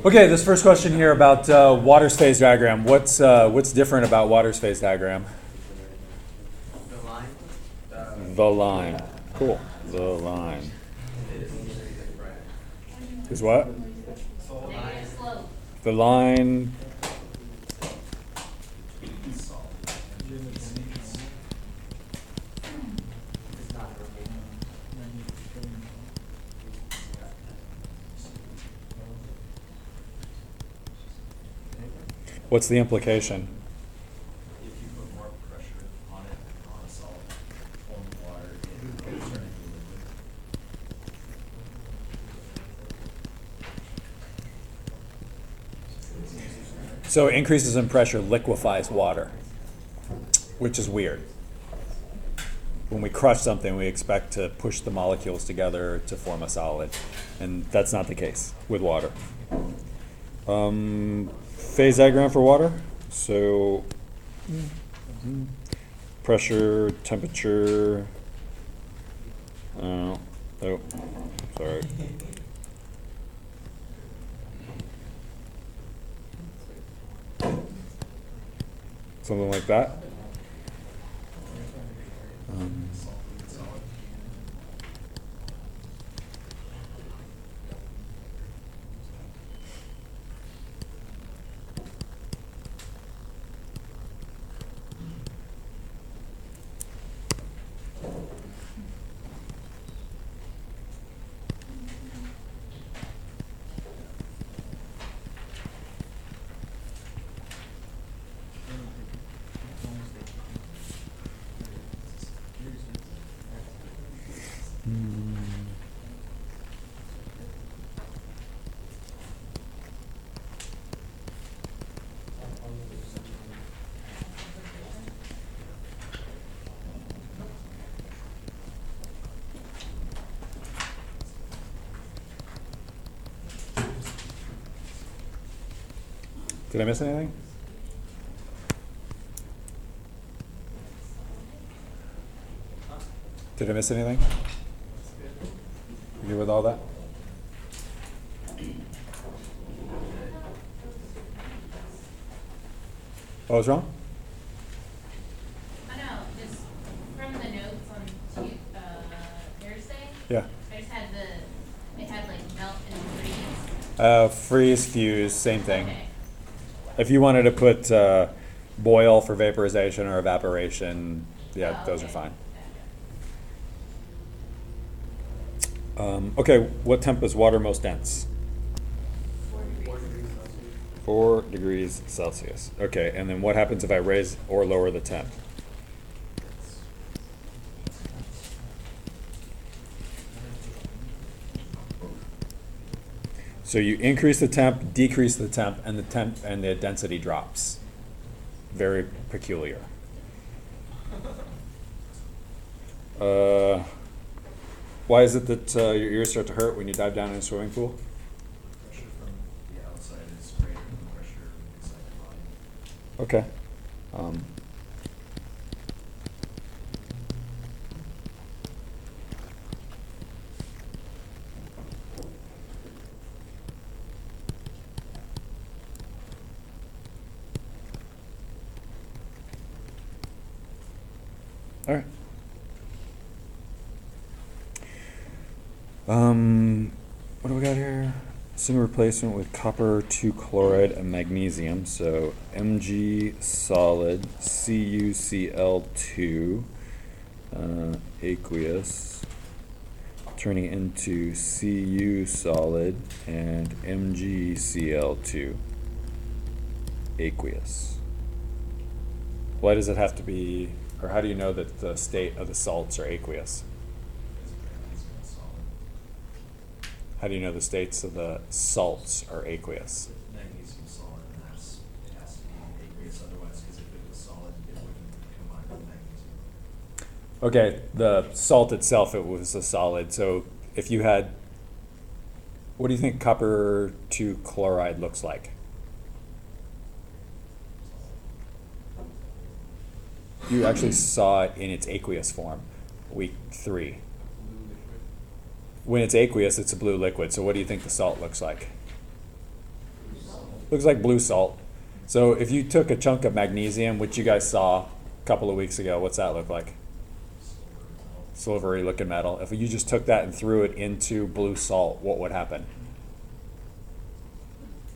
Okay, this first question here about water's phase diagram. What's different about water's phase diagram? The line. The line. Cool. The line. Is what? Negative slope. The line. It's not rotating. What's the implication? If you put more pressure on it, on a solid form of water, it will turn into liquid. So increases in pressure liquefies water, which is weird. When we crush something, we expect to push the molecules together to form a solid, and that's not the case with water. Phase diagram for water. So pressure, temperature. Oh, sorry. Something like that. Did I miss anything? Did I miss anything? You good with all that? What was wrong? I know, just from the notes on Thursday, Yeah. I just had it had like melt and freeze. Freeze, fuse, same thing. Okay. If you wanted to put boil for vaporization or evaporation, yeah, Oh, those are okay. fine. Okay, what temp is water most dense? 4 degrees Celsius. Okay, and then what happens if I raise or lower the temp? So you increase the temp, decrease the temp, and the density drops. Very peculiar. Why is it that your ears start to hurt when you dive down in a swimming pool? Pressure from the outside is greater than the pressure inside the body. Okay. All right. What do we got here? Single replacement with copper 2 chloride and magnesium. So Mg solid, CuCl2, aqueous, turning into Cu solid and MgCl2, aqueous. Why does it have to be, or how do you know that the state of the salts are aqueous? Because magnesium is solid. How do you know the states of the salts are aqueous? Magnesium is solid, and it has to be aqueous otherwise, because if it was solid, it wouldn't combine with magnesium. Okay, the salt itself, it was a solid. So if you had, what do you think copper 2 chloride looks like? You actually saw it in its aqueous form, week 3. When it's aqueous, it's a blue liquid. So what do you think the salt looks like? Looks like blue salt. So if you took a chunk of magnesium, which you guys saw a couple of weeks ago, what's that look like? Silvery looking metal. If you just took that and threw it into blue salt, what would happen?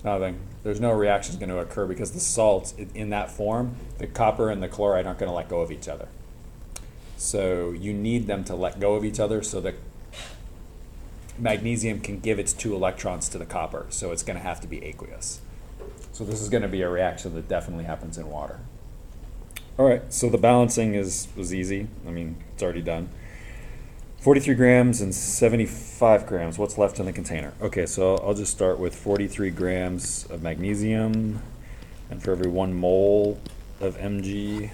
Nothing. There's no reaction going to occur because the salts in that form, the copper and the chloride aren't going to let go of each other. So you need them to let go of each other so that magnesium can give its 2 electrons to the copper. So it's going to have to be aqueous. So this is going to be a reaction that definitely happens in water. All right, so the balancing was easy. I mean, it's already done. 43 grams and 75 grams. What's left in the container? Okay, so I'll just start with 43 grams of magnesium, and for every 1 mole of Mg,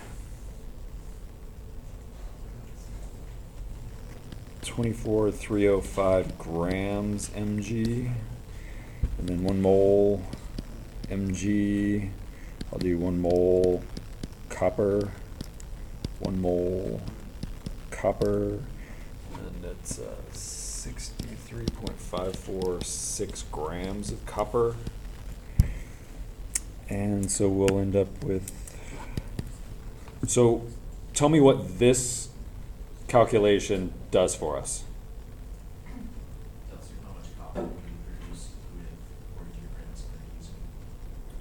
24,305 grams Mg, and then 1 mole Mg. I'll do 1 mole copper, 1 mole copper. And it's 63.546 grams of copper. And so we'll end up with, so tell me what this calculation does for us. Tells you how much copper can be produced with 43 grams of magnesium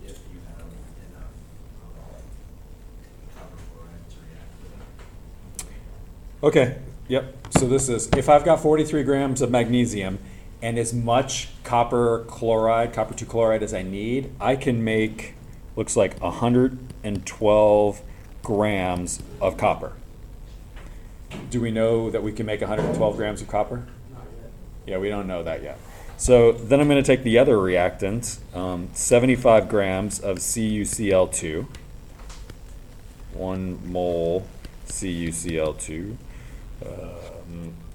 if you have enough copper chloride to react with it. Okay, yep. So this is, if I've got 43 grams of magnesium and as much copper chloride, copper 2 chloride as I need, I can make, looks like 112 grams of copper. Do we know that we can make 112 grams of copper? Not yet. Yeah, we don't know that yet. So then I'm going to take the other reactant, 75 grams of CuCl2, 1 mole CuCl2.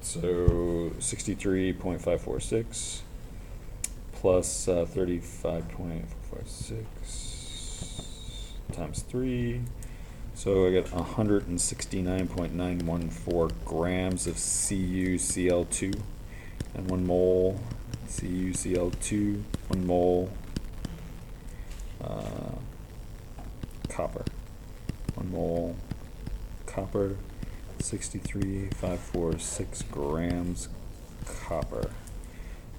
So 63.546 plus 35.446 times 3. So I get 169.914 grams of CuCl2 and 1 mole CuCl2, 1 mole copper, 1 mole copper. 63,546 grams copper.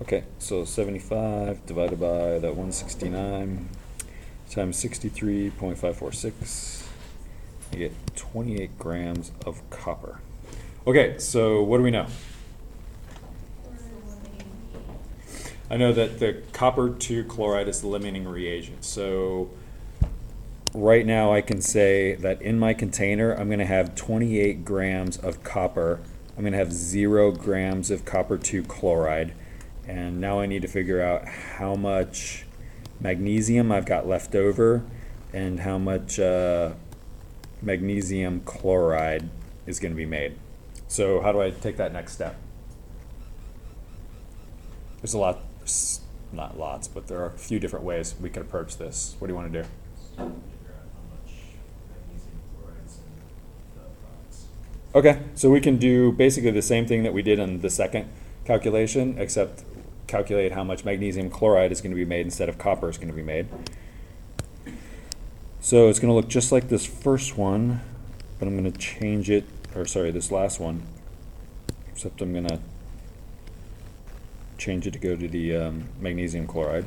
Okay, so 75 divided by that 169 times 63.546, you get 28 grams of copper. Okay, so what do we know? I know that the copper 2 chloride is the limiting reagent. So right now I can say that in my container I'm going to have 28 grams of copper. I'm going to have 0 grams of copper 2 chloride. And now I need to figure out how much magnesium I've got left over and how much magnesium chloride is going to be made. So how do I take that next step? There's a lot, not lots, but there are a few different ways we could approach this. What do you want to do? Figure out how much magnesium chloride's in the products. Okay, so we can do basically the same thing that we did on the second calculation, except calculate how much magnesium chloride is going to be made instead of copper is going to be made. So it's going to look just like this first one, but I'm going to change it, or sorry, this last one, except I'm going to change it to go to the magnesium chloride.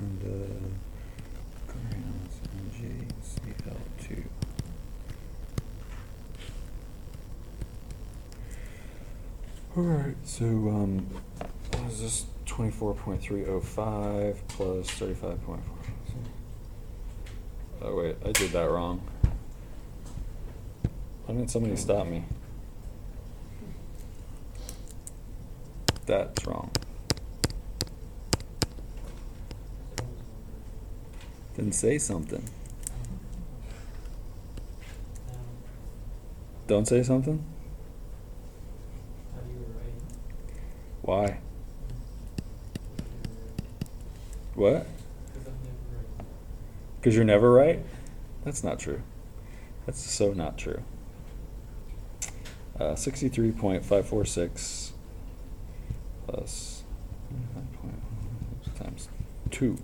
And grams MgCl2. All right, so what is this? 24.305 plus 35.4. Oh wait, I did that wrong. Why didn't somebody stop me? That's wrong. Then say something. Don't say something? How you were right. Why? Because What? I'm never right. Because you're never right? That's not true. That's so not true. 63.546 plus times 2.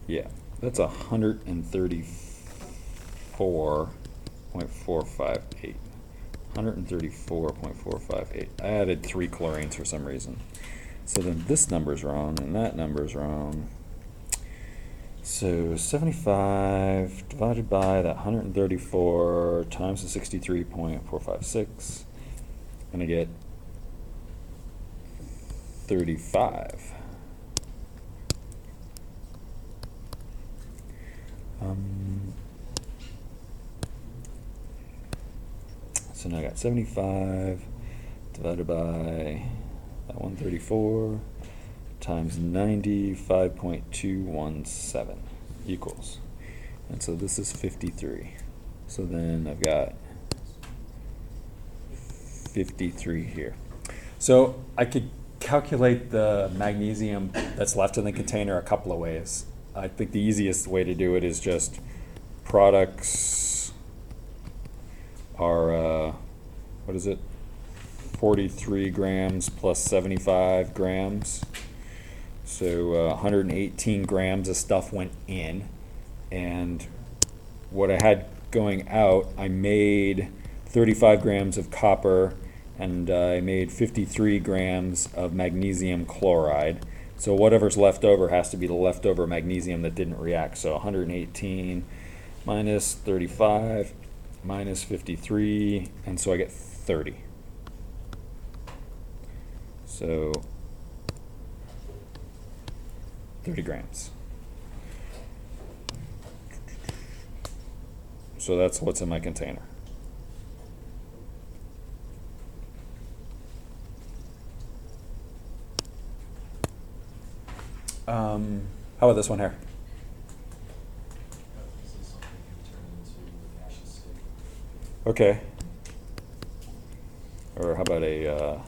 Yeah, that's 134.458. 134.458. I added 3 chlorines for some reason. So then this number's wrong and that number's wrong. So 75 divided by that 134 times the 63.456. I'm gonna get 35. So now I got 75 divided by that 134 times 95.217 equals. And so this is 53. So then I've got 53 here. So I could calculate the magnesium that's left in the container a couple of ways. I think the easiest way to do it is just products are, what is it? 43 grams plus 75 grams. So 118 grams of stuff went in. And what I had going out, I made 35 grams of copper and I made 53 grams of magnesium chloride. So whatever's left over has to be the leftover magnesium that didn't react. So 118 minus 35 minus 53, and so I get 30. So 30 grams. So that's what's in my container. How about this one here? This is something you turn into a gaseous state. Okay. Or how about a